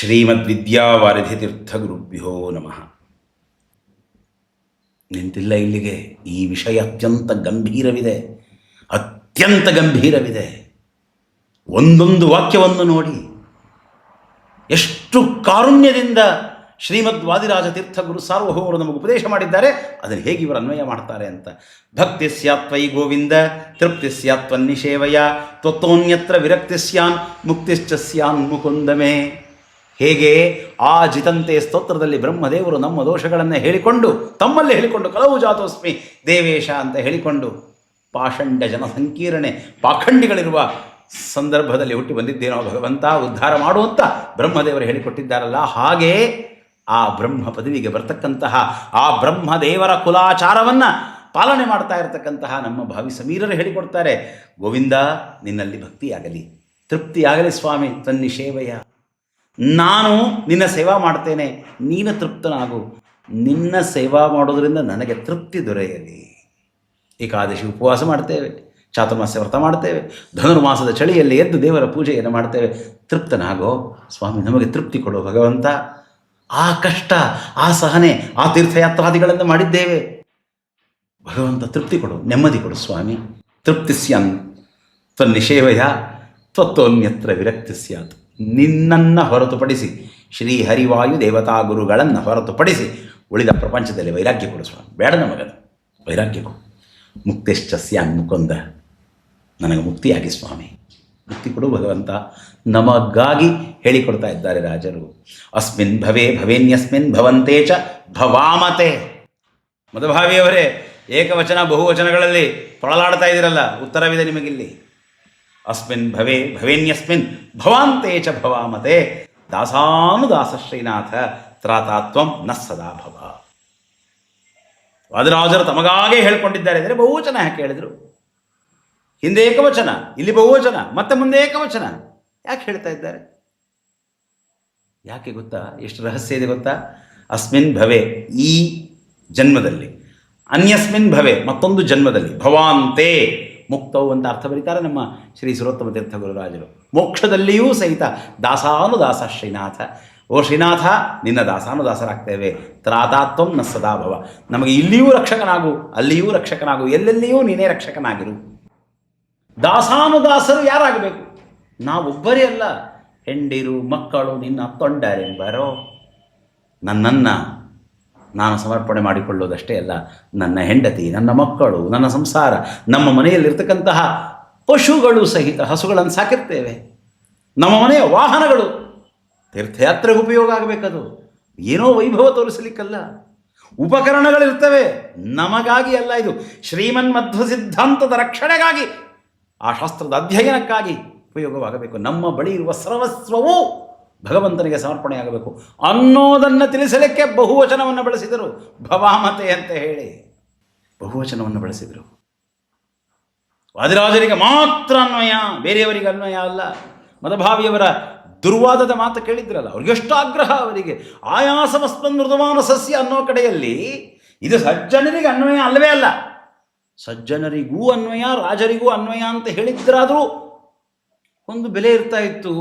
ಶ್ರೀಮದ್ವಿದ್ಯಾವಾರಿಧಿತೀರ್ಥಗುರುಭ್ಯೋ ನಮಃ. ನಿಂತಿಲ್ಲ ಇಲ್ಲಿಗೆ. ಈ ವಿಷಯ ಅತ್ಯಂತ ಗಂಭೀರವಿದೆ, ಅತ್ಯಂತ ಗಂಭೀರವಿದೆ. ಒಂದೊಂದು ವಾಕ್ಯವನ್ನು ನೋಡಿ ಎಷ್ಟು ಕಾರುಣ್ಯದಿಂದ ಶ್ರೀಮದ್ ವಾದಿರಾಜ ತೀರ್ಥ ಗುರು ಸಾರ್ವಭೌಮರು ನಮಗೆ ಉಪದೇಶ ಮಾಡಿದ್ದಾರೆ. ಅದನ್ನು ಹೇಗೆ ಇವರು ಅನ್ವಯ ಮಾಡ್ತಾರೆ ಅಂತ. ಭಕ್ತಿ ಸ್ಯಾತ್ವೈ ಗೋವಿಂದ ತೃಪ್ತಿ ಸ್ಯಾತ್ವನ್ನಿಷೇವಯ ತ್ವತ್ತೋನ್ಯತ್ರ ವಿರಕ್ತಿ ಸ್ಯಾನ್ ಮುಕ್ತಿಶ್ಚ ಸ್ಯಾನ್ ಮುಕುಂದಮೇ. ಹೇಗೆ ಆ ಜಿತಂತೆ ಸ್ತೋತ್ರದಲ್ಲಿ ಬ್ರಹ್ಮದೇವರು ನಮ್ಮ ದೋಷಗಳನ್ನು ಹೇಳಿಕೊಂಡು ತಮ್ಮಲ್ಲೇ ಹೇಳಿಕೊಂಡು ಕಲವು ಜಾತೋಸ್ಮಿ ದೇವೇಶ ಅಂತ ಹೇಳಿಕೊಂಡು ಪಾಷಂಡ ಜನಸಂಕೀರ್ಣೆ ಪಾಖಂಡಿಗಳಿರುವ ಸಂದರ್ಭದಲ್ಲಿ ಹುಟ್ಟಿ ಬಂದಿದ್ದೇನೋ ಭಗವಂತ ಉದ್ಧಾರ ಮಾಡುವಂತ ಬ್ರಹ್ಮದೇವರು ಹೇಳಿಕೊಟ್ಟಿದ್ದಾರಲ್ಲ, ಹಾಗೆ ಆ ಬ್ರಹ್ಮ ಪದವಿಗೆ ಬರ್ತಕ್ಕಂತಹ ಆ ಬ್ರಹ್ಮದೇವರ ಕುಲಾಚಾರವನ್ನು ಪಾಲನೆ ಮಾಡ್ತಾ ಇರತಕ್ಕಂತಹ ನಮ್ಮ ಭಾವಿ ಸಮೀರರು ಹೇಳಿಕೊಡ್ತಾರೆ, ಗೋವಿಂದ ನಿನ್ನಲ್ಲಿ ಭಕ್ತಿಯಾಗಲಿ, ತೃಪ್ತಿಯಾಗಲಿ ಸ್ವಾಮಿ, ತನ್ನಿಷೇವಯ. ನಾನು ನಿನ್ನ ಸೇವಾ ಮಾಡ್ತೇನೆ, ನೀನು ತೃಪ್ತನಾಗು, ನಿನ್ನ ಸೇವಾ ಮಾಡೋದರಿಂದ ನನಗೆ ತೃಪ್ತಿ ದೊರೆಯಲಿ. ಏಕಾದಶಿ ಉಪವಾಸ ಮಾಡ್ತೇವೆ, ಚಾತುರ್ಮಾಸ್ಯ ವ್ರತ ಮಾಡ್ತೇವೆ, ಧನುರ್ಮಾಸದ ಚಳಿಯಲ್ಲಿ ಎದ್ದು ದೇವರ ಪೂಜೆಯನ್ನು ಮಾಡ್ತೇವೆ. ತೃಪ್ತನಾಗೋ ಸ್ವಾಮಿ, ನಮಗೆ ತೃಪ್ತಿ ಕೊಡು ಭಗವಂತ. ಆ ಕಷ್ಟ, ಆ ಸಹನೆ, ಆ ತೀರ್ಥಯಾತ್ರಾದಿಗಳನ್ನು ಮಾಡಿದ್ದೇವೆ, ಭಗವಂತ ತೃಪ್ತಿ ಕೊಡು, ನೆಮ್ಮದಿ ಕೊಡು ಸ್ವಾಮಿ. ತೃಪ್ತಿ ಸ್ಯಾನ್ ತ್ವನ್ನಿಷೇವಯ ತ್ವತ್ತೋನ್ಯತ್ರ ವಿರಕ್ತಿ ಸ್ಯಾತ್. ನಿನ್ನನ್ನು ಹೊರತುಪಡಿಸಿ ಶ್ರೀಹರಿವಾಯು ದೇವತಾ ಗುರುಗಳನ್ನು ಹೊರತುಪಡಿಸಿ ಉಳಿದ ಪ್ರಪಂಚದಲ್ಲಿ ವೈರಾಗ್ಯ ಕೊಡು ಸ್ವಾಮಿ. ಬೇಡ ನಮಗದು, ವೈರಾಗ್ಯ ಕೊಡು. ಮುಕ್ತಿಶ್ಚ ಸ್ಯಾನ್ ಮುಕುಂದ, ನನಗೆ ಮುಕ್ತಿಯಾಗಿ ಸ್ವಾಮಿ, ಮುಕ್ತಿ ಕೊಡು ಭಗವಂತ. ನಮಗಾಗಿ ಹೇಳಿಕೊಡ್ತಾ ಇದ್ದಾರೆ ರಾಜರು. ಅಸ್ಮಿನ್ ಭವೇ ಭವೇನ್ಯಸ್ಮಿನ್ ಭವಂತೆ ಚ ಭವಾಮತೆ. ಮದಭಾವಿಯವರೇ, ಏಕವಚನ ಬಹುವಚನಗಳಲ್ಲಿ ತೊಳಲಾಡ್ತಾ ಇದ್ದೀರಲ್ಲ, ಉತ್ತರವಿದೆ ನಿಮಗಿಲ್ಲಿ. ಅಸ್ಮಿನ್ ಭವೇ ಭವೇನ್ಯಸ್ಮಿನ್ ಭವಾಂತೆ ಚ ಭವಾಮತೆ ದಾಸಾನುದಾಸ ಶ್ರೀನಾಥ ತ್ರಾತಾತ್ವಂ ನ ಸದಾ ಭವ. ವಾದಿರಾಜರು ತಮಗಾಗೇ ಹೇಳ್ಕೊಂಡಿದ್ದಾರೆ ಅಂದರೆ ಬಹುವಚನ ಯಾಕೆ ಹೇಳಿದರು? ಹಿಂದೆ ಏಕವಚನ, ಇಲ್ಲಿ ಬಹುವಚನ, ಮತ್ತೆ ಮುಂದೆ ಏಕವಚನ ಯಾಕೆ ಹೇಳ್ತಾ ಇದ್ದಾರೆ? ಯಾಕೆ ಗೊತ್ತಾ? ಎಷ್ಟು ರಹಸ್ಯ ಇದೆ ಗೊತ್ತಾ? ಅಸ್ಮಿನ್ ಭವೆ ಈ ಜನ್ಮದಲ್ಲಿ, ಅನ್ಯಸ್ಮಿನ್ ಭವೆ ಮತ್ತೊಂದು ಜನ್ಮದಲ್ಲಿ, ಭವಾಂತೆ ಮುಕ್ತವು ಅಂತ ಅರ್ಥ ಬರೀತಾರೆ ನಮ್ಮ ಶ್ರೀ ಸುರೋತ್ತಮ ತೀರ್ಥ ಗುರುರಾಜರು. ಮೋಕ್ಷದಲ್ಲಿಯೂ ಸಹಿತ ದಾಸಾನುದಾಸ ಶ್ರೀನಾಥ. ಓ ಶ್ರೀನಾಥ, ನಿನ್ನ ದಾಸಾನುದಾಸರಾಗ್ತೇವೆ. ತ್ರಾತಾತ್ವಂ ನ ಸದಾಭವ. ನಮಗೆ ಇಲ್ಲಿಯೂ ರಕ್ಷಕನಾಗು, ಅಲ್ಲಿಯೂ ರಕ್ಷಕನಾಗು, ಎಲ್ಲೆಲ್ಲಿಯೂ ನೀನೇ ರಕ್ಷಕನಾಗಿರು. ದಾಸಾನುದಾಸರು ಯಾರಾಗಬೇಕು? ನಾವೊಬ್ಬರೇ ಅಲ್ಲ, ಹೆಂಡಿರು ಮಕ್ಕಳು ನಿನ್ನ ತೊಂಡರೆಂಬರೋ. ನನ್ನನ್ನು ನಾನು ಸಮರ್ಪಣೆ ಮಾಡಿಕೊಳ್ಳೋದಷ್ಟೇ ಅಲ್ಲ, ನನ್ನ ಹೆಂಡತಿ, ನನ್ನ ಮಕ್ಕಳು, ನನ್ನ ಸಂಸಾರ, ನಮ್ಮ ಮನೆಯಲ್ಲಿರ್ತಕ್ಕಂತಹ ಪಶುಗಳು ಸಹಿತ, ಹಸುಗಳನ್ನು ಸಾಕಿರ್ತೇವೆ, ನಮ್ಮ ಮನೆಯ ವಾಹನಗಳು ತೀರ್ಥಯಾತ್ರೆಗೆ ಉಪಯೋಗ ಆಗಬೇಕದು. ಏನೋ ವೈಭವ ತೋರಿಸಲಿಕ್ಕಲ್ಲ, ಉಪಕರಣಗಳಿರ್ತವೆ ನಮಗಾಗಿ ಅಲ್ಲ. ಇದು ಶ್ರೀಮನ್ ಮಧ್ವ ಸಿದ್ಧಾಂತದ ರಕ್ಷಣೆಗಾಗಿ, ಆ ಶಾಸ್ತ್ರದ ಅಧ್ಯಯನಕ್ಕಾಗಿ ಉಪಯೋಗವಾಗಬೇಕು. ನಮ್ಮ ಬಳಿ ಇರುವ ಸರ್ವಸ್ವವೂ ಭಗವಂತನಿಗೆ ಸಮರ್ಪಣೆಯಾಗಬೇಕು ಅನ್ನೋದನ್ನು ತಿಳಿಸಲಿಕ್ಕೆ ಬಹುವಚನವನ್ನು ಬಳಸಿದರು. ಭವಾಮತೆ ಅಂತ ಹೇಳಿ ಬಹುವಚನವನ್ನು ಬಳಸಿದರು. ವಾದಿರಾಜರಿಗೆ ಮಾತ್ರ ಅನ್ವಯ, ಬೇರೆಯವರಿಗೆ ಅನ್ವಯ ಅಲ್ಲ. ಮದಭಾವಿಯವರ ದುರ್ವಾದದ ಮಾತು ಕೇಳಿದ್ರಲ್ಲ, ಅವ್ರಿಗೆ ಎಷ್ಟು ಆಗ್ರಹ ಅವರಿಗೆ. ಆಯಾಸಮಸ್ಮನ್ ಮೃದುಮಾನ ಸಸ್ಯ ಅನ್ನೋ ಕಡೆಯಲ್ಲಿ ಇದು ಸಜ್ಜನರಿಗೆ ಅನ್ವಯ ಅಲ್ಲವೇ ಅಲ್ಲ. ಸಜ್ಜನರಿಗೂ ಅನ್ವಯ, ರಾಜರಿಗೂ ಅನ್ವಯ ಅಂತ ಹೇಳಿದ್ರಾದರೂ ಒಂದು ಬೆಲೆ ಇರ್ತಾ ಇತ್ತು.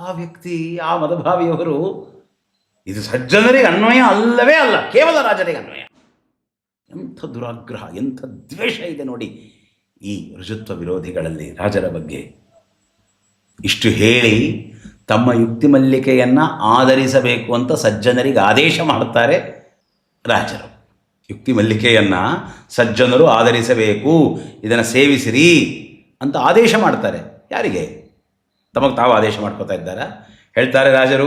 ಆ ವ್ಯಕ್ತಿ, ಆ ಮದಭಾವಿಯವರು ಇದು ಸಜ್ಜನರಿಗೆ ಅನ್ವಯ ಅಲ್ಲವೇ ಅಲ್ಲ, ಕೇವಲ ರಾಜರಿಗೆ ಅನ್ವಯ. ಎಂಥ ದುರಾಗ್ರಹ, ಎಂಥ ದ್ವೇಷ ಇದೆ ನೋಡಿ ಈ ಋಜುತ್ವ ವಿರೋಧಿಗಳಲ್ಲಿ ರಾಜರ ಬಗ್ಗೆ. ಇಷ್ಟು ಹೇಳಿ ತಮ್ಮ ಯುಕ್ತಿ ಮಲ್ಲಿಕೆಯನ್ನು ಆಧರಿಸಬೇಕು ಅಂತ ಸಜ್ಜನರಿಗೆ ಆದೇಶ ಮಾಡುತ್ತಾರೆ ರಾಜರು. ಯುಕ್ತಿ ಮಲ್ಲಿಕೆಯನ್ನು ಸಜ್ಜನರು ಆಧರಿಸಬೇಕು, ಇದನ್ನು ಸೇವಿಸಿರಿ ಅಂತ ಆದೇಶ ಮಾಡ್ತಾರೆ. ಯಾರಿಗೆ? ತಮಗೆ ತಾವು ಆದೇಶ ಮಾಡ್ಕೋತಾ ಇದ್ದಾರಾ? ಹೇಳ್ತಾರೆ ರಾಜರು,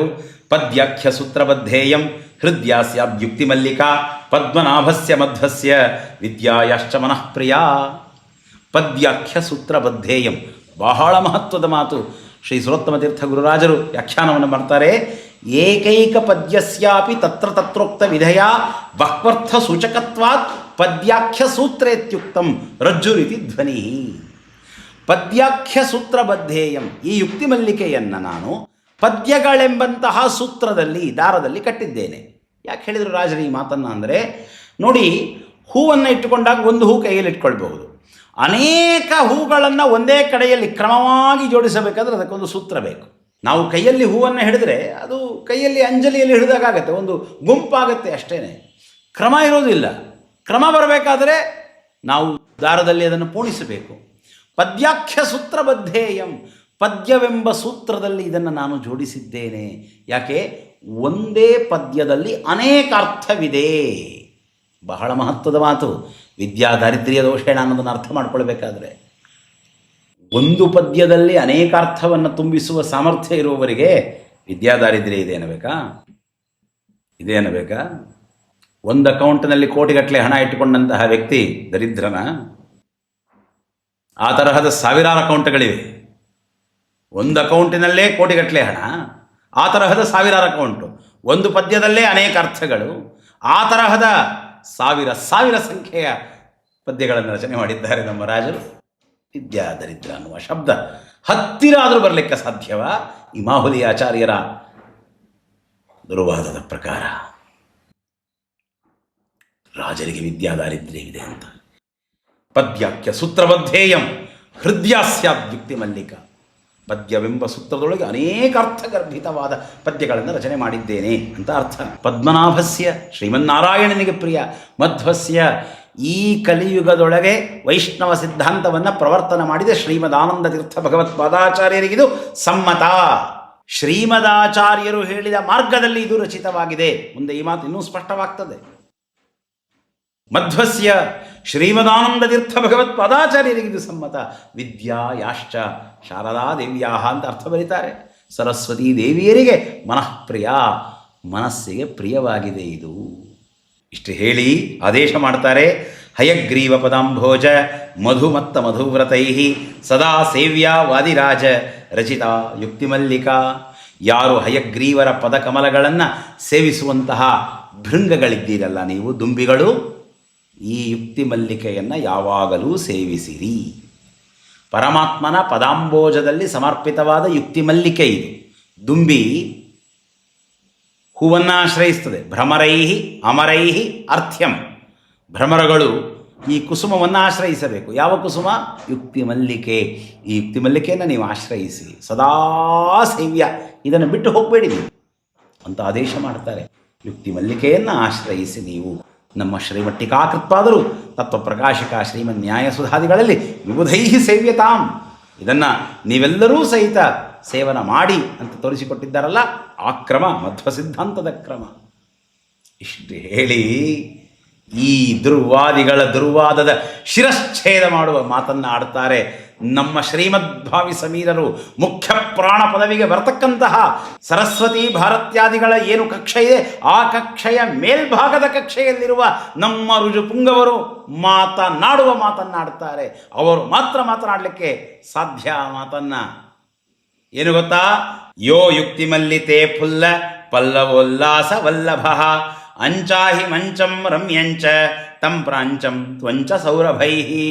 ಪದ್ಯಾಖ್ಯ ಸೂತ್ರಬದ್ಧೇಯಂ ಹೃದಯಾಸ್ಯಾಬ್ಯುಕ್ತಿ ಮಲ್ಲಿಕಾ ಪದ್ಮನಾಭಸ್ಯ ಮಧ್ವಸ್ಯ ವಿದ್ಯಾಯಾಶ್ಚ ಮನಃಪ್ರಿಯ. ಪದ್ಯಾಖ್ಯ ಸೂತ್ರಬದ್ಧೇಯಂ, ಬಹಳ ಮಹತ್ವದ ಮಾತು. ಶ್ರೀ ಸುರೋತ್ತಮ ತೀರ್ಥ ಗುರುರಾಜರು ವ್ಯಾಖ್ಯಾನವನ್ನು ಮಾಡ್ತಾರೆ. ಏಕೈಕ ಪದ್ಯಸ್ಯಾಪಿ ತತ್ರ ತತ್ರೋಕ್ತ ವಿಧಯ ಬಹ್ವರ್ಥ ಸೂಚಕತ್ವಾತ್ ಪದ್ಯಾಖ್ಯ ಸೂತ್ರೇತ್ಯುಕ್ತಂ ರಜ್ಜುರಿತಿ ಧ್ವನಿ. ಪದ್ಯಾಖ್ಯ ಸೂತ್ರಬದ್ಧೇಯಂ, ಈ ಯುಕ್ತಿ ಮಲ್ಲಿಕೆಯನ್ನು ನಾನು ಪದ್ಯಗಳೆಂಬಂತಹ ಸೂತ್ರದಲ್ಲಿ, ದಾರದಲ್ಲಿ ಕಟ್ಟಿದ್ದೇನೆ. ಯಾಕೆ ಹೇಳಿದರು ರಾಜರು ಈ ಮಾತನ್ನು ಅಂದರೆ, ನೋಡಿ, ಹೂವನ್ನು ಇಟ್ಟುಕೊಂಡಾಗ ಒಂದು ಹೂ ಕೈಯಲ್ಲಿ ಇಟ್ಕೊಳ್ಬಹುದು. ಅನೇಕ ಹೂಗಳನ್ನು ಒಂದೇ ಕಡೆಯಲ್ಲಿ ಕ್ರಮವಾಗಿ ಜೋಡಿಸಬೇಕಾದ್ರೆ ಅದಕ್ಕೊಂದು ಸೂತ್ರ ಬೇಕು. ನಾವು ಕೈಯಲ್ಲಿ ಹೂವನ್ನು ಹಿಡಿದ್ರೆ ಅದು ಕೈಯಲ್ಲಿ ಅಂಜಲಿಯಲ್ಲಿ ಹಿಡಿದಾಗತ್ತೆ, ಒಂದು ಗುಂಪಾಗತ್ತೆ ಅಷ್ಟೇ. ಕ್ರಮ ಇರೋದಿಲ್ಲ. ಕ್ರಮ ಬರಬೇಕಾದರೆ ನಾವು ದಾರದಲ್ಲಿ ಅದನ್ನು ಪೂಣಿಸಬೇಕು. ಪದ್ಯಾಖ್ಯ ಸೂತ್ರಬದ್ಧೇಯಂ, ಪದ್ಯವೆಂಬ ಸೂತ್ರದಲ್ಲಿ ಇದನ್ನು ನಾನು ಜೋಡಿಸಿದ್ದೇನೆ. ಯಾಕೆ? ಒಂದೇ ಪದ್ಯದಲ್ಲಿ ಅನೇಕ ಅರ್ಥವಿದೆ. ಬಹಳ ಮಹತ್ವದ ಮಾತು. ವಿದ್ಯಾ ದಾರಿದ್ರ್ಯ ದೋಷೇಣ ಅನ್ನೋದನ್ನು ಅರ್ಥ ಮಾಡ್ಕೊಳ್ಬೇಕಾದ್ರೆ ಒಂದು ಪದ್ಯದಲ್ಲಿ ಅನೇಕ ಅರ್ಥವನ್ನು ತುಂಬಿಸುವ ಸಾಮರ್ಥ್ಯ ಇರುವವರಿಗೆ ವಿದ್ಯಾ ದಾರಿದ್ರ್ಯ ಇದೆ ಅನ್ನಬೇಕಾ? ಒಂದು ಅಕೌಂಟ್ನಲ್ಲಿ ಕೋಟಿಗಟ್ಟಲೆ ಹಣ ಇಟ್ಟುಕೊಂಡಂತಹ ವ್ಯಕ್ತಿ ದರಿದ್ರನ? ಆ ತರಹದ ಸಾವಿರಾರು ಅಕೌಂಟ್ಗಳಿವೆ. ಒಂದು ಅಕೌಂಟಿನಲ್ಲೇ ಕೋಟಿಗಟ್ಟಲೆ ಹಣ, ಆ ತರಹದ ಸಾವಿರಾರು ಅಕೌಂಟು, ಒಂದು ಪದ್ಯದಲ್ಲೇ ಅನೇಕ ಅರ್ಥಗಳು, ಆ ತರಹದ ಸಾವಿರ ಸಂಖ್ಯೆಯ ಪದ್ಯಗಳನ್ನು ರಚನೆ ಮಾಡಿದ್ದಾರೆ ನಮ್ಮ ರಾಜರು. ವಿದ್ಯಾ ದರಿದ್ರ ಅನ್ನುವ ಶಬ್ದ ಹತ್ತಿರ ಆದರೂ ಬರಲಿಕ್ಕೆ ಸಾಧ್ಯವ? ಈ ಮಾಹುಲಿ ಆಚಾರ್ಯರ ದುರ್ವಾದದ ಪ್ರಕಾರ ರಾಜರಿಗೆ ವಿದ್ಯಾ ದಾರಿದ್ರ್ಯವಿದೆ ಅಂತ. ಪದ್ಯಾಖ್ಯ ಸೂತ್ರಬದ್ಧೇಯಂ ಹೃದಯ ಸ್ಯಾದ್ಯುಕ್ತಿ ಮಲ್ಲಿಕ. ಪದ್ಯವೆಂಬ ಸೂತ್ರದೊಳಗೆ ಅನೇಕ ಅರ್ಥಗರ್ಭಿತವಾದ ಪದ್ಯಗಳನ್ನು ರಚನೆ ಮಾಡಿದ್ದೇನೆ ಅಂತ ಅರ್ಥ. ಪದ್ಮನಾಭಸ್ಯ ಶ್ರೀಮನ್ನಾರಾಯಣನಿಗೆ ಪ್ರಿಯ, ಮಧ್ವಸ್ಯ ಈ ಕಲಿಯುಗದೊಳಗೆ ವೈಷ್ಣವ ಸಿದ್ಧಾಂತವನ್ನು ಪ್ರವರ್ತನ ಮಾಡಿದ ಶ್ರೀಮದಾನಂದ ತೀರ್ಥ ಭಗವತ್ಪಾದಾಚಾರ್ಯರಿಗಿದು ಸಮ್ಮತ. ಶ್ರೀಮದಾಚಾರ್ಯರು ಹೇಳಿದ ಮಾರ್ಗದಲ್ಲಿ ಇದು ರಚಿತವಾಗಿದೆ. ಮುಂದೆ ಈ ಮಾತು ಇನ್ನೂ ಸ್ಪಷ್ಟವಾಗ್ತದೆ. ಮಧ್ವಸ್ಯ ಶ್ರೀಮದಾನಂದ ತೀರ್ಥ ಭಗವತ್ಪಾದಾಚಾರ್ಯರಿಗಿದು ಸಮ್ಮತ. ವಿದ್ಯಾ ಯಾಶ್ಚ ಶಾರದಾ ದೇವ್ಯಾ ಅಂತ ಅರ್ಥ ಬರೀತಾರೆ. ಸರಸ್ವತೀ ದೇವಿಯರಿಗೆ ಮನಃಪ್ರಿಯ, ಮನಸ್ಸಿಗೆ ಪ್ರಿಯವಾಗಿದೆ ಇದು. ಇಷ್ಟು ಹೇಳಿ ಆದೇಶ ಮಾಡ್ತಾರೆ. ಹಯಗ್ರೀವ ಪದಾಂಭೋಜ ಮಧುಮತ್ತ ಮಧುವ್ರತೈ ಸದಾ ಸೇವ್ಯಾ ವಾದಿರಾಜ ರಚಿತ ಯುಕ್ತಿಮಲ್ಲಿಕಾ. ಯಾರು ಹಯಗ್ರೀವರ ಪದಕಮಲಗಳನ್ನು ಸೇವಿಸುವಂತಹ ಭೃಂಗಗಳಿದ್ದೀರಲ್ಲ ನೀವು, ದುಂಬಿಗಳು, ಈ ಯುಕ್ತಿ ಮಲ್ಲಿಕೆಯನ್ನು ಯಾವಾಗಲೂ ಸೇವಿಸಿರಿ. ಪರಮಾತ್ಮನ ಪದಾಂಬೋಜದಲ್ಲಿ ಸಮರ್ಪಿತವಾದ ಯುಕ್ತಿ ಮಲ್ಲಿಕೆ ಇದು. ದುಂಬಿ ಹೂವನ್ನು ಆಶ್ರಯಿಸ್ತದೆ. ಭ್ರಮರೈಹಿ ಅಮರೈಹಿ ಅರ್ಥ್ಯಂ. ಭ್ರಮರಗಳು ಈ ಕುಸುಮವನ್ನು ಆಶ್ರಯಿಸಬೇಕು. ಯಾವ ಕುಸುಮ? ಯುಕ್ತಿ ಮಲ್ಲಿಕೆ. ಈ ಯುಕ್ತಿ ಮಲ್ಲಿಕೆಯನ್ನು ನೀವು ಆಶ್ರಯಿಸಿ. ಸದಾ ಸೇವ್ಯ, ಇದನ್ನು ಬಿಟ್ಟು ಹೋಗಬೇಡಿ ನೀವು ಅಂತ ಆದೇಶ ಮಾಡ್ತಾರೆ. ಯುಕ್ತಿ ಮಲ್ಲಿಕೆಯನ್ನು ಆಶ್ರಯಿಸಿ ನೀವು. ನಮ್ಮ ಶ್ರೀಮಟ್ಟಿಕಾಕೃತ್ಪಾದರು ತತ್ವಪ್ರಕಾಶಿಕ ಶ್ರೀಮನ್ ನ್ಯಾಯಸುಧಾದಿಗಳಲ್ಲಿ ವಿಬುಧೈ ಸೇವ್ಯತಾಂ, ಇದನ್ನು ನೀವೆಲ್ಲರೂ ಸಹಿತ ಸೇವನ ಮಾಡಿ ಅಂತ ತೋರಿಸಿಕೊಟ್ಟಿದ್ದಾರಲ್ಲ, ಆ ಕ್ರಮ ಮಧ್ವ ಸಿದ್ಧಾಂತದ ಕ್ರಮ. ಇಷ್ಟು ಹೇಳಿ ಈ ದುರ್ವಾದಿಗಳ ದುರ್ವಾದದ ಶಿರಶ್ಛೇದ ಮಾಡುವ ಮಾತನ್ನು ಆಡ್ತಾರೆ ನಮ್ಮ ಶ್ರೀಮದ್ಭಾವಿ ಸಮೀರರು. ಮುಖ್ಯ ಪ್ರಾಣ ಪದವಿಗೆ ಬರತಕ್ಕಂತಹ ಸರಸ್ವತಿ ಭಾರತ್ಯಾದಿಗಳ ಏನು ಕಕ್ಷೆ ಇದೆ, ಆ ಕಕ್ಷೆಯ ಮೇಲ್ಭಾಗದ ಕಕ್ಷೆಯಲ್ಲಿರುವ ನಮ್ಮ ರುಜುಪುಂಗವರು ಮಾತನಾಡುವ ಮಾತನ್ನಾಡ್ತಾರೆ. ಅವರು ಮಾತ್ರ ಮಾತನಾಡಲಿಕ್ಕೆ ಸಾಧ್ಯ. ಆ ಮಾತನ್ನ ಏನು ಗೊತ್ತಾ? ಯೋ ಯುಕ್ತಿ ಮಲ್ಲಿತೆ ಫುಲ್ಲ ಪಲ್ಲವೋಲ್ಲಾಸ ವಲ್ಲಭ ಅಂಚಾಹಿ ಮಂಚಂ ರಮ್ಯಂಚ ತಂ ಪ್ರಾಂಚಂ ತ್ವಂಚ ಸೌರಭೈಹಿ.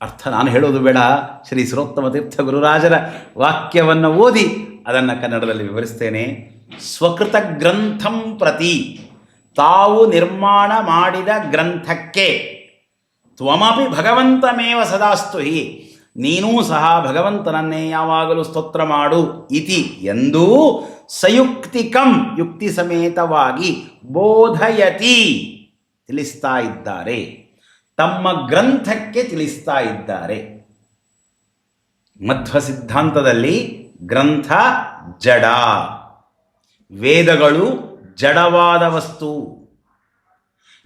ಅರ್ಥ ನಾನು ಹೇಳೋದು ಬೇಡ, ಶ್ರೀ ಸುರೋತ್ತಮ ತೀರ್ಥ ಗುರುರಾಜರ ವಾಕ್ಯವನ್ನು ಓದಿ ಅದನ್ನು ಕನ್ನಡದಲ್ಲಿ ವಿವರಿಸ್ತೇನೆ. ಸ್ವಕೃತ ಗ್ರಂಥಂ ಪ್ರತಿ, ತಾವು ನಿರ್ಮಾಣ ಮಾಡಿದ ಗ್ರಂಥಕ್ಕೆ, ತ್ವಮಪಿ ಭಗವಂತಮೇವ ಸದಾಸ್ತು ಹಿ, ನೀನೂ ಸಹ ಭಗವಂತನನ್ನೇ ಯಾವಾಗಲೂ ಸ್ತೋತ್ರ ಮಾಡು ಇತಿ ಎಂದು ಸಯುಕ್ತಿಕಂ, ಯುಕ್ತಿ ಸಮೇತವಾಗಿ ಬೋಧಯತಿ, ತಿಳಿಸ್ತಾ ಇದ್ದಾರೆ. ತಮ್ಮ ಗ್ರಂಥಕ್ಕೆ ತಿಳಿಸ್ತಾ ಇದ್ದಾರೆ. ಮಧ್ವ ಸಿದ್ಧಾಂತದಲ್ಲಿ ಗ್ರಂಥ ಜಡ, ವೇದಗಳು ಜಡವಾದ ವಸ್ತು.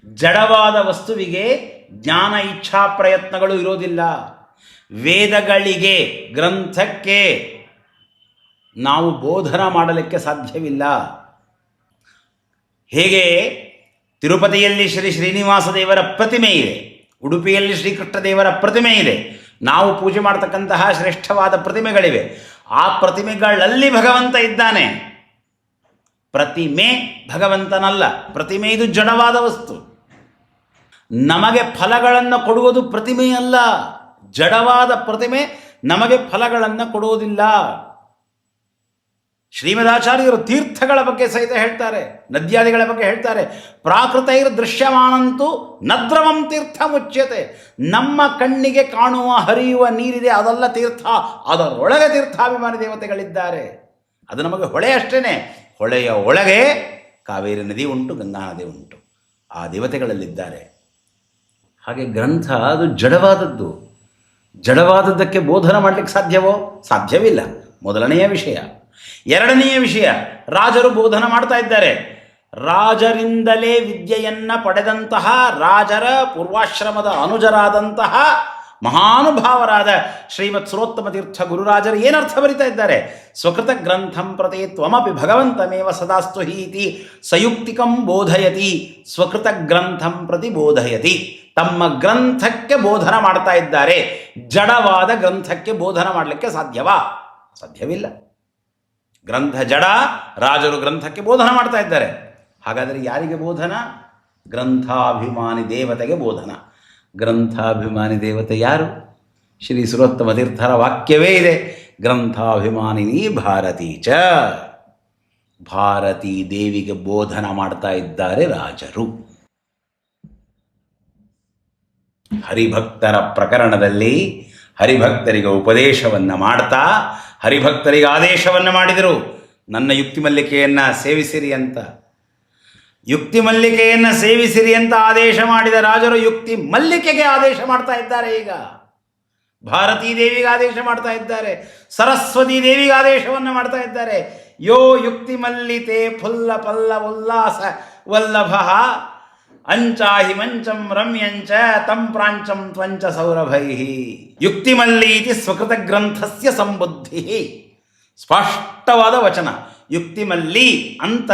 ಜಡವಾದ ವಸ್ತುವಿಗೆ ಜ್ಞಾನ ಇಚ್ಛಾ ಪ್ರಯತ್ನಗಳು ಇರೋದಿಲ್ಲ. ವೇದಗಳಿಗೆ, ಗ್ರಂಥಕ್ಕೆ ನಾವು ಬೋಧನ ಮಾಡಲಿಕ್ಕೆ ಸಾಧ್ಯವಿಲ್ಲ. ಹೇಗೆ ತಿರುಪತಿಯಲ್ಲಿ ಶ್ರೀ ಶ್ರೀನಿವಾಸ ದೇವರ ಪ್ರತಿಮೆ ಇದೆ, ಉಡುಪಿಯಲ್ಲಿ ಶ್ರೀಕೃಷ್ಣ ದೇವರ ಪ್ರತಿಮೆ ಇದೆ, ನಾವು ಪೂಜೆ ಮಾಡ್ತಕ್ಕಂತಹ ಶ್ರೇಷ್ಠವಾದ ಪ್ರತಿಮೆಗಳಿವೆ. ಆ ಪ್ರತಿಮೆಗಳಲ್ಲಿ ಭಗವಂತ ಇದ್ದಾನೆ. ಪ್ರತಿಮೆ ಭಗವಂತನಲ್ಲ. ಪ್ರತಿಮೆ ಇದು ಜಡವಾದ ವಸ್ತು. ನಮಗೆ ಫಲಗಳನ್ನು ಕೊಡುವುದು ಪ್ರತಿಮೆಯಲ್ಲ. ಜಡವಾದ ಪ್ರತಿಮೆ ನಮಗೆ ಫಲಗಳನ್ನು ಕೊಡುವುದಿಲ್ಲ. ಶ್ರೀಮದಾಚಾರ್ಯರು ತೀರ್ಥಗಳ ಬಗ್ಗೆ ಸಹಿತ ಹೇಳ್ತಾರೆ, ನದ್ಯಾದಿಗಳ ಬಗ್ಗೆ ಹೇಳ್ತಾರೆ. ಪ್ರಾಕೃತೈರ್ ದೃಶ್ಯಮಾನಂತೂ ನದ್ರವಂ ತೀರ್ಥ ಮುಚ್ಯತೆ. ನಮ್ಮ ಕಣ್ಣಿಗೆ ಕಾಣುವ ಹರಿಯುವ ನೀರಿದೆ, ಅದೆಲ್ಲ ತೀರ್ಥ. ಅದರೊಳಗೆ ತೀರ್ಥಾಭಿಮಾನಿ ದೇವತೆಗಳಿದ್ದಾರೆ. ಅದು ನಮಗೆ ಹೊಳೆ ಅಷ್ಟೇ. ಹೊಳೆಯ ಒಳಗೆ ಕಾವೇರಿ ನದಿ ಉಂಟು, ಗಂಗಾ ನದಿ ಉಂಟು. ಆ ದೇವತೆಗಳಲ್ಲಿದ್ದಾರೆ. ಹಾಗೆ ಗ್ರಂಥ ಅದು ಜಡವಾದದ್ದು. ಜಡವಾದದ್ದಕ್ಕೆ ಬೋಧನ ಮಾಡಲಿಕ್ಕೆ ಸಾಧ್ಯವೋ? ಸಾಧ್ಯವಿಲ್ಲ. ಮೊದಲನೆಯ ವಿಷಯ. ಎರಡನೆಯ ವಿಷಯ, ರಾಜರು ಬೋಧನ ಮಾಡ್ತಾ ಇದ್ದಾರೆ. ರಾಜರಿಂದಲೇ ವಿದ್ಯೆಯನ್ನು ಪಡೆದಂತಹ, ರಾಜರ ಪೂರ್ವಾಶ್ರಮದ ಅನುಜರಾದಂತಹ ಮಹಾನುಭಾವರಾದ ಶ್ರೀಮತ್ ಸುರೋತ್ತಮ ತೀರ್ಥ ಗುರುರಾಜರು ಏನರ್ಥ ಬರಿತಾ ಇದ್ದಾರೆ? ಸ್ವಕೃತ ಗ್ರಂಥಂ ಪ್ರತಿ ತ್ವಮಪಿ ಭಗವಂತಮೇವ ಸದಾಸ್ತು ಹೀತಿ ಸಯುಕ್ತಿಕಂ ಬೋಧಯತಿ. ಸ್ವಕೃತ ಗ್ರಂಥಂ ಪ್ರತಿ ಬೋಧಯತಿ. ತಮ್ಮ ಗ್ರಂಥಕ್ಕೆ ಬೋಧನ ಮಾಡ್ತಾ ಇದ್ದಾರೆ. ಜಡವಾದ ಗ್ರಂಥಕ್ಕೆ ಬೋಧನ ಮಾಡಲಿಕ್ಕೆ ಸಾಧ್ಯವಾ? ಸಾಧ್ಯವಿಲ್ಲ. ಗ್ರಂಥ ಜಡ, ರಾಜರು ಗ್ರಂಥಕ್ಕೆ ಬೋಧನ ಮಾಡ್ತಾ ಇದ್ದಾರೆ. ಹಾಗಾದರೆ ಯಾರಿಗೆ ಬೋಧನ? ಗ್ರಂಥಾಭಿಮಾನಿ ದೇವತೆಗೆ ಬೋಧನ. ಗ್ರಂಥಾಭಿಮಾನಿ ದೇವತೆ ಯಾರು? ಶ್ರೀ ಸುರೋತ್ತಮ ತೀರ್ಥರ ವಾಕ್ಯವೇ ಇದೆ, ಗ್ರಂಥಾಭಿಮಾನಿನಿ ಭಾರತೀ ಚ. ಭಾರತೀ ದೇವಿಗೆ ಬೋಧನ ಮಾಡ್ತಾ ಇದ್ದಾರೆ ರಾಜರು. ಹರಿಭಕ್ತರ ಪ್ರಕರಣದಲ್ಲಿ ಹರಿಭಕ್ತರಿಗೆ ಉಪದೇಶವನ್ನು ಮಾಡ್ತಾ ಹರಿಭಕ್ತರಿಗೆ ಆದೇಶವನ್ನು ಮಾಡಿದರು, ನನ್ನ ಯುಕ್ತಿ ಮಲ್ಲಿಕೆಯನ್ನು ಸೇವಿಸಿರಿ ಅಂತ. ಯುಕ್ತಿ ಮಲ್ಲಿಕೆಯನ್ನು ಸೇವಿಸಿರಿ ಅಂತ ಆದೇಶ ಮಾಡಿದ ರಾಜರು ಯುಕ್ತಿ ಮಲ್ಲಿಕೆಗೆ ಆದೇಶ ಮಾಡ್ತಾ ಇದ್ದಾರೆ. ಈಗ ಭಾರತೀ ದೇವಿಗೆ ಆದೇಶ ಮಾಡ್ತಾ ಇದ್ದಾರೆ, ಸರಸ್ವತಿ ದೇವಿಗೆ ಆದೇಶವನ್ನು ಮಾಡ್ತಾ ಇದ್ದಾರೆ. ಯೋ ಯುಕ್ತಿ ಮಲ್ಲಿತೆ ಫುಲ್ಲ ಪಲ್ಲ ಉಲ್ಲಾಸ ವಲ್ಲಭ ಅಂಚಾಹಿ ಮಂಚಂ ರಮ್ಯಂಚ ತಂ ಪ್ರಾಂಚಂ ತ್ವಂಚ ಸೌರಭೈ. ಯುಕ್ತಿಮಲ್ಲೀತಿ ಸ್ವಕೃತ ಗ್ರಂಥಸ್ಯ ಸಂಬುದ್ಧಿ. ಸ್ಪಷ್ಟವಾದ ವಚನ. ಯುಕ್ತಿಮಲ್ಲಿ ಅಂತ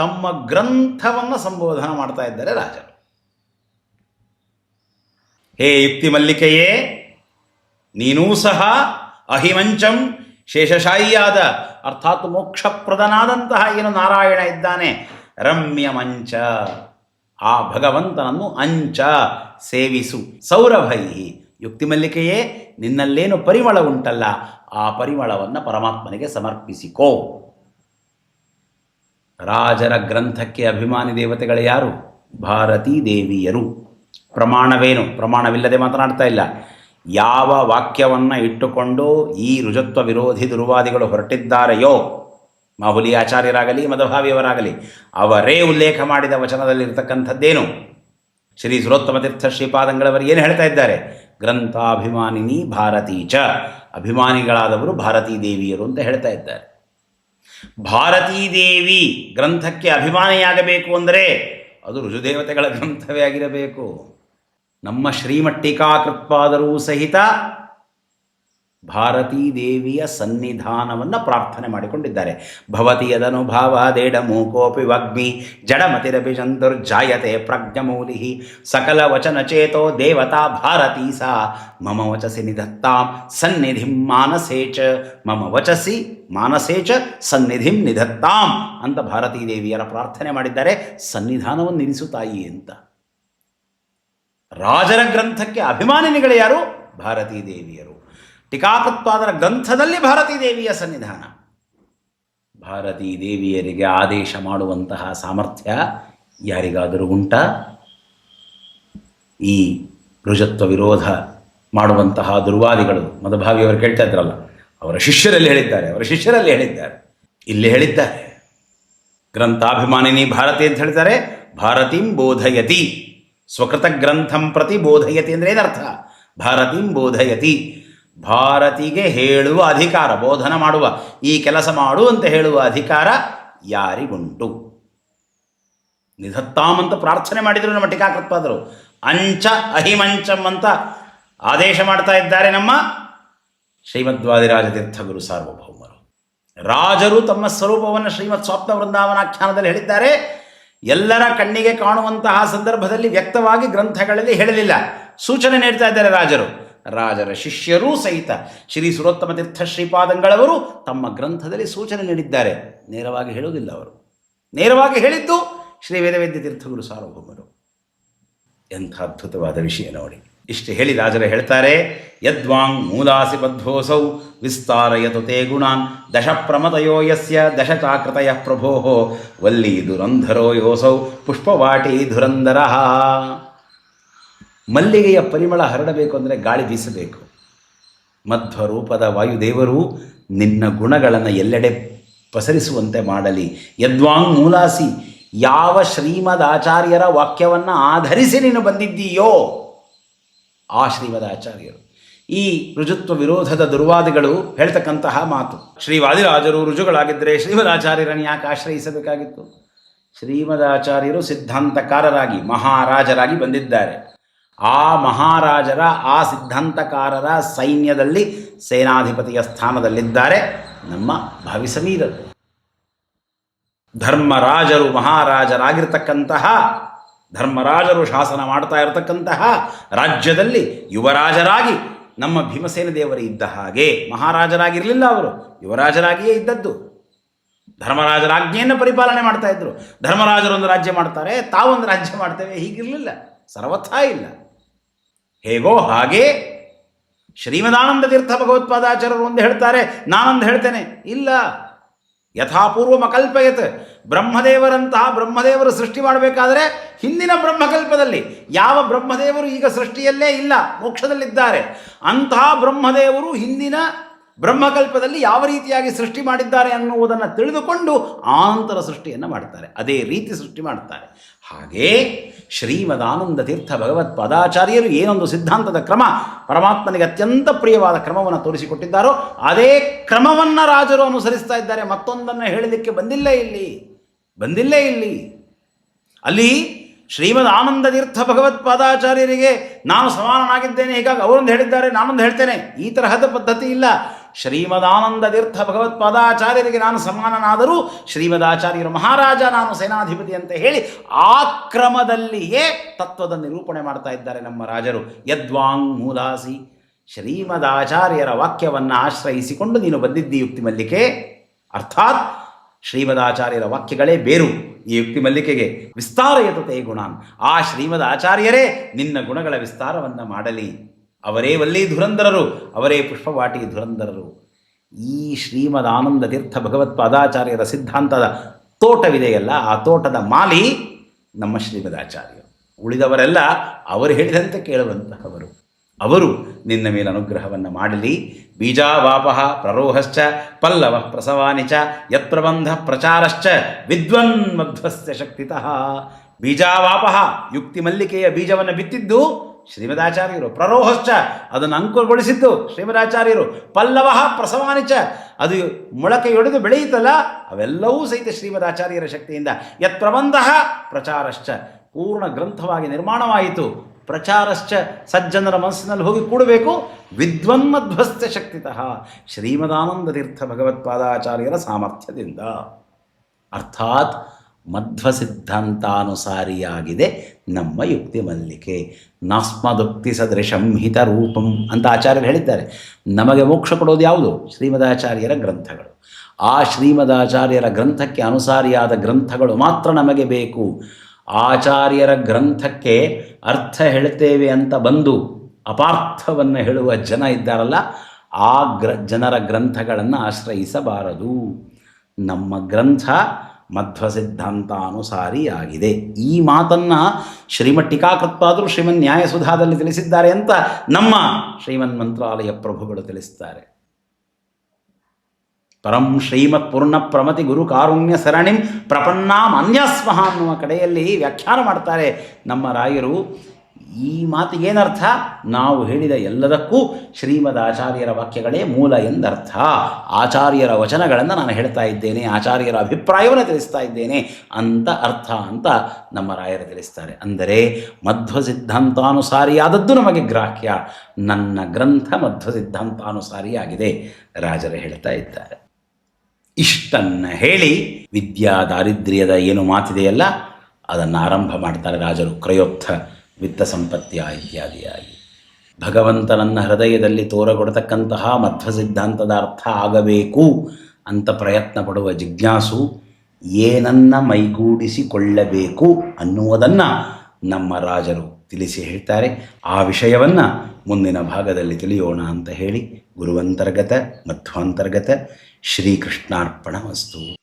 ತಮ್ಮ ಗ್ರಂಥವನ್ನು ಸಂಬೋಧನ ಮಾಡ್ತಾ ಇದ್ದಾರೆ ರಾಜರು. ಹೇ ಯುಕ್ತಿ ಮಲ್ಲಿಕೆಯೇ, ನೀನೂ ಸಹ ಅಹಿಮಂಚಂ, ಶೇಷಶಾಯಿಯಾದ ಅರ್ಥಾತ್ ಮೋಕ್ಷಪ್ರದನಾದಂತಹ ಏನು ನಾರಾಯಣ ಇದ್ದಾನೆ, ರಮ್ಯ ಮಂಚ, ಆ ಭಗವಂತನನ್ನು ಅಂಚ ಸೇವಿಸು. ಸೌರಭೈ, ಯುಕ್ತಿ ಮಲ್ಲಿಕೆಯೇ, ನಿನ್ನಲ್ಲೇನು ಪರಿಮಳ ಉಂಟಲ್ಲ, ಆ ಪರಿಮಳವನ್ನು ಪರಮಾತ್ಮನಿಗೆ ಸಮರ್ಪಿಸಿಕೋ. ರಾಜರ ಗ್ರಂಥಕ್ಕೆ ಅಭಿಮಾನಿ ದೇವತೆಗಳು ಯಾರು? ಭಾರತೀ ದೇವಿಯರು. ಪ್ರಮಾಣವೇನು? ಪ್ರಮಾಣವಿಲ್ಲದೆ ಮಾತನಾಡ್ತಾ ಇಲ್ಲ. ಯಾವ ವಾಕ್ಯವನ್ನು ಇಟ್ಟುಕೊಂಡು ಈ ರುಜತ್ವ ವಿರೋಧಿ ದುರ್ವಾದಿಗಳು ಹೊರಟಿದ್ದಾರೆಯೋ, ಮಾಹುಲಿ ಆಚಾರ್ಯರಾಗಲಿ ಮದಭಾವಿಯವರಾಗಲಿ, ಅವರೇ ಉಲ್ಲೇಖ ಮಾಡಿದ ವಚನದಲ್ಲಿರ್ತಕ್ಕಂಥದ್ದೇನು? ಶ್ರೀ ಸುರೋತ್ತಮ ತೀರ್ಥ ಶ್ರೀಪಾದಂಗಳವರು ಏನು ಹೇಳ್ತಾ ಇದ್ದಾರೆ? ಗ್ರಂಥಾಭಿಮಾನಿನಿ ಭಾರತೀ ಚ. ಅಭಿಮಾನಿಗಳಾದವರು ಭಾರತೀ ದೇವಿಯರು ಅಂತ ಹೇಳ್ತಾ ಇದ್ದಾರೆ. ಭಾರತೀ ದೇವಿ ಗ್ರಂಥಕ್ಕೆ ಅಭಿಮಾನಿಯಾಗಬೇಕು ಅಂದರೆ ಅದು ರುಜುದೇವತೆಗಳ ಗ್ರಂಥವೇ ಆಗಿರಬೇಕು. ನಮ್ಮ ಶ್ರೀಮಟ್ಟಿಕಾಕೃತ್ಪಾದರೂ ಸಹಿತ ಭಾರತೀ ದೇವಿಯ ಸನ್ನಿಧಾನವನ್ನು ಪ್ರಾರ್ಥನೆ ಮಾಡಿಕೊಂಡಿದ್ದಾರೆ. ಭವತಿ ಯದನುಭಾವಾದೇಡ ಮೂಕೋಪಿ ವಾಗ್ಮಿ ಜಡಮತಿರಪಿ ಜಂತುರ್ಜಾಯತೆ ಪ್ರಜ್ಞಮೂಲಿ ಸಕಲ ವಚನಚೇತೋ ದೇವತಾ ಭಾರತೀ ಸಾ ಮಮ ವಚಸಿ ನಿಧತ್ತಾಂ ಸನ್ನಿಧಿಂ ಮಾನಸೇಚ. ಮಮ ವಚಸಿ ಮಾನಸೇಚ ಸನ್ನಿಧಿಂ ನಿಧತ್ತಾಂ ಅಂತ ಭಾರತೀ ದೇವಿಯರ ಪ್ರಾರ್ಥನೆ ಮಾಡಿದ್ದಾರೆ. ಸನ್ನಿಧಾನವನ್ನು ನಿಲ್ಲಿಸು ತಾಯಿ ಅಂತ. ರಾಜರ ಗ್ರಂಥಕ್ಕೆ ಅಭಿಮಾನಿನಿಗಳು ಯಾರು? ಭಾರತೀ ದೇವಿಯರು. ಟೀಕಾಕೃತ್ಪಾದರ ಗ್ರಂಥದಲ್ಲಿ ಭಾರತೀ ದೇವಿಯ ಸನ್ನಿಧಾನ. ಭಾರತೀ ದೇವಿಯರಿಗೆ ಆದೇಶ ಮಾಡುವಂತಹ ಸಾಮರ್ಥ್ಯ ಯಾರಿಗಾದರೂ ಉಂಟಾ? ಈ ರುಜತ್ವ ವಿರೋಧ ಮಾಡುವಂತಹ ದುರ್ವಾದಿಗಳು, ಮದಭಾವಿಯವರು ಕೇಳ್ತಾ ಇದ್ರಲ್ಲ, ಅವರ ಶಿಷ್ಯರಲ್ಲಿ ಹೇಳಿದ್ದಾರೆ. ಇಲ್ಲಿ ಹೇಳಿದ್ದಾರೆ, ಗ್ರಂಥಾಭಿಮಾನಿನಿ ಭಾರತಿ ಅಂತ ಹೇಳ್ತಾರೆ. ಭಾರತೀಂ ಬೋಧಯತಿ, ಸ್ವಕೃತ ಗ್ರಂಥಂ ಪ್ರತಿ ಬೋಧಯತಿ ಅಂದರೆ ಏನರ್ಥ? ಭಾರತೀಂ ಬೋಧಯತಿ, ಭಾರತಿಗೆ ಹೇಳುವ ಅಧಿಕಾರ, ಬೋಧನ ಮಾಡುವ, ಈ ಕೆಲಸ ಮಾಡು ಅಂತ ಹೇಳುವ ಅಧಿಕಾರ ಯಾರಿಗುಂಟು? ನಿಧತ್ತಾಂ ಅಂತ ಪ್ರಾರ್ಥನೆ ಮಾಡಿದರು ನಮ್ಮ ಟೀಕಾಕೃತ್ಪಾದರು. ಅಂಚ ಅಹಿಮಂಚಂ ಅಂತ ಆದೇಶ ಮಾಡ್ತಾ ಇದ್ದಾರೆ ನಮ್ಮ ಶ್ರೀಮದ್ವಾದಿರಾಜ ತೀರ್ಥಗುರು ಸಾರ್ವಭೌಮರು. ರಾಜರು ತಮ್ಮ ಸ್ವರೂಪವನ್ನು ಶ್ರೀಮತ್ ಸ್ವಪ್ನ ವೃಂದಾವನಾಖ್ಯಾನದಲ್ಲಿ ಹೇಳಿದ್ದಾರೆ. ಎಲ್ಲರ ಕಣ್ಣಿಗೆ ಕಾಣುವಂತಹ ಸಂದರ್ಭದಲ್ಲಿ ವ್ಯಕ್ತವಾಗಿ ಗ್ರಂಥಗಳಲ್ಲಿ ಹೇಳಲಿಲ್ಲ, ಸೂಚನೆ ನೀಡ್ತಾ ಇದ್ದಾರೆ ರಾಜರು. ರಾಜರ ಶಿಷ್ಯರೂ ಸಹಿತ ಶ್ರೀ ಸುರೋತ್ತಮ ತೀರ್ಥ ಶ್ರೀಪಾದಂಗಳವರು ತಮ್ಮ ಗ್ರಂಥದಲ್ಲಿ ಸೂಚನೆ ನೀಡಿದ್ದಾರೆ. ನೇರವಾಗಿ ಹೇಳುವುದಿಲ್ಲ ಅವರು. ನೇರವಾಗಿ ಹೇಳಿದ್ದು ಶ್ರೀ ವೇದವೇದ್ಯ ತೀರ್ಥಗುರು ಸಾರ್ವಭೌಮರು. ಎಂಥ ಅದ್ಭುತವಾದ ವಿಷಯ ನೋಡಿ. ಇಷ್ಟು ಹೇಳಿ ರಾಜರು ಹೇಳ್ತಾರೆ, ಯದ್ವಾಂಗ್ ಮೂಲಾಸಿ ಬದ್ಧೋಸೌ ವಿಸ್ತಾರಯತು ತೇ ಗುಣಾನ್ ದಶ ಪ್ರಮತಯೋ ಯಸ್ಯ ದಶ ಚಾಕೃತಯ ಪ್ರಭೋ ವಲ್ಲಿ ದುರಂಧರೋ ಯೋಸೌ ಪುಷ್ಪವಾಟಿ ಧುರಂಧರ. ಮಲ್ಲಿಗೆಯ ಪರಿಮಳ ಹರಡಬೇಕು ಅಂದರೆ ಗಾಳಿ ಬೀಸಬೇಕು. ಮಧ್ವರೂಪದ ವಾಯುದೇವರು ನಿನ್ನ ಗುಣಗಳನ್ನು ಎಲ್ಲೆಡೆ ಪಸರಿಸುವಂತೆ ಮಾಡಲಿ. ಯದ್ವಾಂಗ್ ಮೂಲಾಸಿ, ಯಾವ ಶ್ರೀಮದ್ ಆಚಾರ್ಯರ ವಾಕ್ಯವನ್ನು ಆಧರಿಸಿ ನೀನು ಬಂದಿದ್ದೀಯೋ ಆ ಶ್ರೀಮದ್ ಆಚಾರ್ಯರು. ಈ ರುಜುತ್ವ ವಿರೋಧದ ದುರ್ವಾದಿಗಳು ಹೇಳ್ತಕ್ಕಂತಹ ಮಾತು, ಶ್ರೀವಾದಿರಾಜರು ರುಜುಗಳಾಗಿದ್ದರೆ ಶ್ರೀಮದಾಚಾರ್ಯರನ್ನು ಯಾಕೆ ಆಶ್ರಯಿಸಬೇಕಾಗಿತ್ತು? ಶ್ರೀಮದಾಚಾರ್ಯರು ಸಿದ್ಧಾಂತಕಾರರಾಗಿ ಮಹಾರಾಜರಾಗಿ ಬಂದಿದ್ದಾರೆ. ಆ ಮಹಾರಾಜರ ಆ ಸಿದ್ಧಾಂತಕಾರರ ಸೈನ್ಯದಲ್ಲಿ ಸೇನಾಧಿಪತಿಯ ಸ್ಥಾನದಲ್ಲಿದ್ದಾರೆ ನಮ್ಮ ಭಾವಿ ಸಮೀರರು. ಧರ್ಮರಾಜರು ಮಹಾರಾಜರಾಗಿರ್ತಕ್ಕಂತಹ, ಧರ್ಮರಾಜರು ಶಾಸನ ಮಾಡ್ತಾ ಇರತಕ್ಕಂತಹ ರಾಜ್ಯದಲ್ಲಿ ಯುವರಾಜರಾಗಿ ನಮ್ಮ ಭೀಮಸೇನ ದೇವರು ಇದ್ದ ಹಾಗೆ ಮಹಾರಾಜರಾಗಿರಲಿಲ್ಲ, ಅವರು ಯುವರಾಜರಾಗಿಯೇ ಇದ್ದದ್ದು. ಧರ್ಮರಾಜರ ಆಜ್ಞೆಯನ್ನು ಪರಿಪಾಲನೆ ಮಾಡ್ತಾ ಇದ್ರು. ಧರ್ಮರಾಜರೊಂದು ರಾಜ್ಯ ಮಾಡ್ತಾರೆ, ತಾವೊಂದು ರಾಜ್ಯ ಮಾಡ್ತೇವೆ, ಹೀಗಿರಲಿಲ್ಲ, ಸರ್ವಥಾ ಇಲ್ಲ. ಹೇಗೋ ಹಾಗೆ ಶ್ರೀಮದಾನಂದ ತೀರ್ಥ ಭಗವತ್ಪಾದಾಚಾರ್ಯರು ಒಂದು ಹೇಳ್ತಾರೆ, ನಾನೊಂದು ಹೇಳ್ತೇನೆ, ಇಲ್ಲ. ಯಥಾಪೂರ್ವಮ ಕಲ್ಪಯತ್, ಬ್ರಹ್ಮದೇವರಂತಹ ಬ್ರಹ್ಮದೇವರು ಸೃಷ್ಟಿ ಮಾಡಬೇಕಾದರೆ ಹಿಂದಿನ ಬ್ರಹ್ಮಕಲ್ಪದಲ್ಲಿ ಯಾವ ಬ್ರಹ್ಮದೇವರು ಈಗ ಸೃಷ್ಟಿಯಲ್ಲೇ ಇಲ್ಲ, ಮೋಕ್ಷದಲ್ಲಿದ್ದಾರೆ, ಅಂತಹ ಬ್ರಹ್ಮದೇವರು ಹಿಂದಿನ ಬ್ರಹ್ಮಕಲ್ಪದಲ್ಲಿ ಯಾವ ರೀತಿಯಾಗಿ ಸೃಷ್ಟಿ ಮಾಡಿದ್ದಾರೆ ಅನ್ನುವುದನ್ನು ತಿಳಿದುಕೊಂಡು ಆನಂತರ ಸೃಷ್ಟಿಯನ್ನು ಮಾಡ್ತಾರೆ. ಅದೇ ರೀತಿ ಸೃಷ್ಟಿ ಮಾಡ್ತಾರೆ. ಹಾಗೇ ಶ್ರೀಮದಾನಂದ ತೀರ್ಥ ಭಗವತ್ಪಾದಾಚಾರ್ಯರು ಏನೊಂದು ಸಿದ್ಧಾಂತದ ಕ್ರಮ, ಪರಮಾತ್ಮನಿಗೆ ಅತ್ಯಂತ ಪ್ರಿಯವಾದ ಕ್ರಮವನ್ನು ತೋರಿಸಿಕೊಟ್ಟಿದ್ದಾರೋ ಅದೇ ಕ್ರಮವನ್ನು ರಾಜರು ಅನುಸರಿಸ್ತಾ ಇದ್ದಾರೆ. ಮತ್ತೊಂದನ್ನು ಹೇಳಲಿಕ್ಕೆ ಬಂದಿಲ್ಲೇ ಇಲ್ಲಿ. ಅಲ್ಲಿ ಶ್ರೀಮದ್ ಆನಂದ ತೀರ್ಥ ಭಗವತ್ಪಾದಾಚಾರ್ಯರಿಗೆ ನಾನು ಸಮಾನನಾಗಿದ್ದೇನೆ, ಹೀಗಾಗಿ ಅವರೊಂದು ಹೇಳಿದ್ದಾರೆ ನಾನೊಂದು ಹೇಳ್ತೇನೆ, ಈ ತರಹದ ಪದ್ಧತಿ ಇಲ್ಲ. ಶ್ರೀಮದಾನಂದ ತೀರ್ಥ ಭಗವತ್ಪಾದಾಚಾರ್ಯರಿಗೆ ನಾನು ಸಮಾನನಾದರೂ ಶ್ರೀಮದಾಚಾರ್ಯರು ಮಹಾರಾಜ, ನಾನು ಸೇನಾಧಿಪತಿ ಅಂತ ಹೇಳಿ ಆ ಕ್ರಮದಲ್ಲಿಯೇ ತತ್ವದ ನಿರೂಪಣೆ ಮಾಡ್ತಾ ಇದ್ದಾರೆ ನಮ್ಮ ರಾಜರು. ಯದ್ವಾಂಗ್ ಮೂಲಾಸಿ, ಶ್ರೀಮದಾಚಾರ್ಯರ ವಾಕ್ಯವನ್ನು ಆಶ್ರಯಿಸಿಕೊಂಡು ನೀನು ಬಂದಿದ್ದಿ ಯುಕ್ತಿ ಮಲ್ಲಿಕೆ. ಅರ್ಥಾತ್ ಶ್ರೀಮದಾಚಾರ್ಯರ ವಾಕ್ಯಗಳೇ ಬೇರು ಈ ಯುಕ್ತಿ ಮಲ್ಲಿಕೆಗೆ. ವಿಸ್ತಾರಯತು ತೇ ಗುಣಾನ್, ಆ ಶ್ರೀಮದ್ ಆಚಾರ್ಯರೇ ನಿನ್ನ ಗುಣಗಳ ವಿಸ್ತಾರವನ್ನು ಮಾಡಲಿ. ಅವರೇ ವಲ್ಲಿ ಧುರಂಧರರು, ಅವರೇ ಪುಷ್ಪವಾಟಿ ಧುರಂಧರರು. ಈ ಶ್ರೀಮದ್ ಆನಂದ ತೀರ್ಥ ಭಗವತ್ಪಾದಾಚಾರ್ಯರ ಸಿದ್ಧಾಂತದ ತೋಟವಿದೆಯಲ್ಲ, ಆ ತೋಟದ ಮಾಲಿ ನಮ್ಮ ಶ್ರೀಮದಾಚಾರ್ಯರು. ಉಳಿದವರೆಲ್ಲ ಅವರು ಹೇಳಿದಂತೆ ಕೇಳುವಂತಹವರು. ಅವರು ನಿನ್ನ ಮೇಲೆ ಅನುಗ್ರಹವನ್ನು ಮಾಡಲಿ. ಬೀಜಾವಾಪಃ ಪ್ರರೋಹಶ್ಚ ಪಲ್ಲವ ಪ್ರಸವಾನಿ ಚ ಯತ್ಪ್ರಬಂಧ ಪ್ರಚಾರಶ್ಚ ವಿದ್ವನ್ ಮಧ್ವಸ್ಯ ಶಕ್ತಿತಃ. ಬೀಜಾವಾಪಃ, ಯುಕ್ತಿ ಮಲ್ಲಿಕೆಯ ಬೀಜವನ್ನು ಬಿತ್ತಿದ್ದು ಶ್ರೀಮದಾಚಾರ್ಯರು. ಪ್ರರೋಹಶ್ಚ, ಅದನ್ನು ಅಂಕುರಗೊಳಿಸಿದ್ದು ಶ್ರೀಮದಾಚಾರ್ಯರು. ಪಲ್ಲವ ಪ್ರಸವಾನಿ ಚ, ಅದು ಮೊಳಕೆಯೊಡೆದು ಬೆಳೆಯುತ್ತಲ್ಲ, ಅವೆಲ್ಲವೂ ಸಹಿತ ಶ್ರೀಮದಾಚಾರ್ಯರ ಶಕ್ತಿಯಿಂದ. ಯತ್ಪ್ರಬಂಧ ಪ್ರಚಾರಶ್ಚ, ಪೂರ್ಣ ಗ್ರಂಥವಾಗಿ ನಿರ್ಮಾಣವಾಯಿತು. ಪ್ರಚಾರಶ್ಚ, ಸಜ್ಜನರ ಮನಸ್ಸಿನಲ್ಲಿ ಹೋಗಿ ಕೂಡಬೇಕು. ವಿದ್ವನ್ಮಧ್ವಸ್ಥ ಶಕ್ತಿತಃ, ಶ್ರೀಮದಾನಂದ ತೀರ್ಥ ಭಗವತ್ಪಾದಾಚಾರ್ಯರ ಸಾಮರ್ಥ್ಯದಿಂದ. ಅರ್ಥಾತ್ ಮಧ್ವ ಸಿದ್ಧಾಂತಾನುಸಾರಿಯಾಗಿದೆ ನಮ್ಮ ಯುಕ್ತಿ ಮಲ್ಲಿಕೆ. ನಾಸ್ಮದುಕ್ತಿ ಸದೃಶಂ ಹಿತ ರೂಪಂ ಅಂತ ಆಚಾರ್ಯರು ಹೇಳಿದ್ದಾರೆ. ನಮಗೆ ಮೋಕ್ಷ ಕೊಡೋದು ಯಾವುದು? ಶ್ರೀಮದಾಚಾರ್ಯರ ಗ್ರಂಥಗಳು. ಆ ಶ್ರೀಮದಾಚಾರ್ಯರ ಗ್ರಂಥಕ್ಕೆ ಅನುಸಾರಿಯಾದ ಗ್ರಂಥಗಳು ಮಾತ್ರ ನಮಗೆ ಬೇಕು. ಆಚಾರ್ಯರ ಗ್ರಂಥಕ್ಕೆ ಅರ್ಥ ಹೇಳ್ತೇವೆ ಅಂತ ಬಂದು ಅಪಾರ್ಥವನ್ನು ಹೇಳುವ ಜನ ಇದ್ದಾರಲ್ಲ, ಆ ಜನರ ಗ್ರಂಥಗಳನ್ನು ಆಶ್ರಯಿಸಬಾರದು. ನಮ್ಮ ಗ್ರಂಥ ಮಧ್ವ ಸಿದ್ಧಾಂತಾನುಸಾರಿಯಾಗಿದೆ. ಈ ಮಾತನ್ನು ಶ್ರೀಮಠ್ ಟೀಕಾಕೃತ್ಪಾದರು ಶ್ರೀಮನ್ ನ್ಯಾಯಸುಧಾದಲ್ಲಿ ತಿಳಿಸಿದ್ದಾರೆ ಅಂತ ನಮ್ಮ ಶ್ರೀಮನ್ ಮಂತ್ರಾಲಯ ಪ್ರಭುಗಳು ತಿಳಿಸ್ತಾರೆ. ಪರಂ ಶ್ರೀಮತ್ ಪೂರ್ಣ ಪ್ರಮತಿ ಗುರು ಕಾರುಣ್ಯ ಸರಣಿಂ ಪ್ರಪನ್ನಾಂ ಅನ್ಯಸ್ಮಃ ಅನ್ನುವ ಕಡೆಯಲ್ಲಿ ವ್ಯಾಖ್ಯಾನ ಮಾಡ್ತಾರೆ ನಮ್ಮ ರಾಯರು. ಈ ಮಾತಿಗೇನರ್ಥ? ನಾವು ಹೇಳಿದ ಎಲ್ಲದಕ್ಕೂ ಶ್ರೀಮದ್ ಆಚಾರ್ಯರ ವಾಕ್ಯಗಳೇ ಮೂಲ ಎಂದರ್ಥ. ಆಚಾರ್ಯರ ವಚನಗಳನ್ನು ನಾನು ಹೇಳ್ತಾ ಇದ್ದೇನೆ, ಆಚಾರ್ಯರ ಅಭಿಪ್ರಾಯವನ್ನು ತಿಳಿಸ್ತಾ ಇದ್ದೇನೆ ಅಂತ ಅರ್ಥ ಅಂತ ನಮ್ಮ ರಾಯರು ತಿಳಿಸ್ತಾರೆ. ಅಂದರೆ ಮಧ್ವ ಸಿದ್ಧಾಂತಾನುಸಾರಿಯಾದದ್ದು ನಮಗೆ ಗ್ರಾಹ್ಯ. ನನ್ನ ಗ್ರಂಥ ಮಧ್ವ ಸಿದ್ಧಾಂತಾನುಸಾರಿಯಾಗಿದೆ ರಾಜರು ಹೇಳ್ತಾ ಇದ್ದಾರೆ. ಇಷ್ಟನ್ನು ಹೇಳಿ ವಿದ್ಯಾ ದಾರಿದ್ರ್ಯದ ಏನು ಮಾತಿದೆಯಲ್ಲ ಅದನ್ನು ಆರಂಭ ಮಾಡ್ತಾರೆ ರಾಜರು. ಕ್ರಯೋತ್ಥ ವಿತ್ತ ಸಂಪತ್ತಿಯ ಇತ್ಯಾದಿಯಾಗಿ ಭಗವಂತನನ್ನ ಹೃದಯದಲ್ಲಿ ತೋರಗೊಡತಕ್ಕಂತಹ ಮಧ್ವ ಸಿದ್ಧಾಂತದ ಅರ್ಥ ಆಗಬೇಕು ಅಂತ ಪ್ರಯತ್ನ ಪಡುವ ಜಿಜ್ಞಾಸು ಏನನ್ನು ಮೈಗೂಡಿಸಿಕೊಳ್ಳಬೇಕು ಅನ್ನುವುದನ್ನು ನಮ್ಮ ರಾಜರು ತಿಳಿಸಿ ಹೇಳ್ತಾರೆ. ಆ ವಿಷಯವನ್ನು ಮುಂದಿನ ಭಾಗದಲ್ಲಿ ತಿಳಿಯೋಣ ಅಂತ ಹೇಳಿ ಗುರುವಂತರ್ಗತ ಮಧ್ವಾಂತರ್ಗತ ಶ್ರೀಕೃಷ್ಣಾರ್ಪಣಮಸ್ತು.